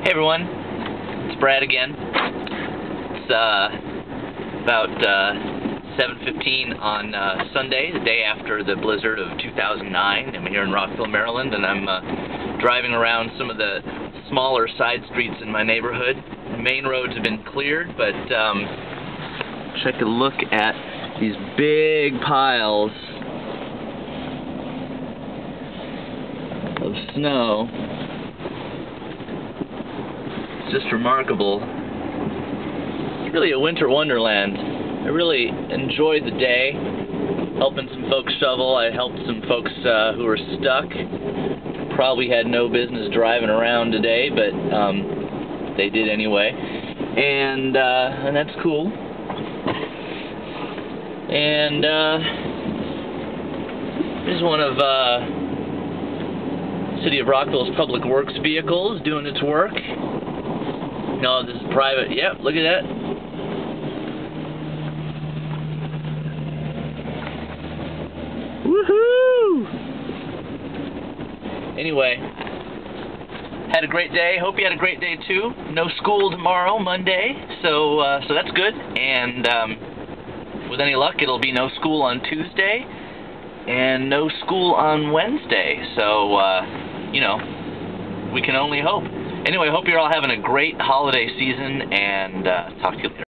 Hey everyone, it's Brad again. It's about 7:15 on Sunday, the day after the blizzard of 2009. I'm here in Rockville, Maryland, and I'm driving around some of the smaller side streets in my neighborhood. The main roads have been cleared, but take a look at these big piles of snow. Just remarkable. It's really a winter wonderland. I really enjoyed the day, helping some folks shovel. I helped some folks who were stuck. Probably had no business driving around today, but they did anyway, and that's cool. And this is one of City of Rockville's public works vehicles doing its work. No, this is private. Yep, look at that. Woohoo! Anyway, had a great day. Hope you had a great day too. No school tomorrow, Monday, so that's good. And with any luck, it'll be no school on Tuesday and no school on Wednesday. So you know, we can only hope. Anyway, I hope you're all having a great holiday season, and talk to you later.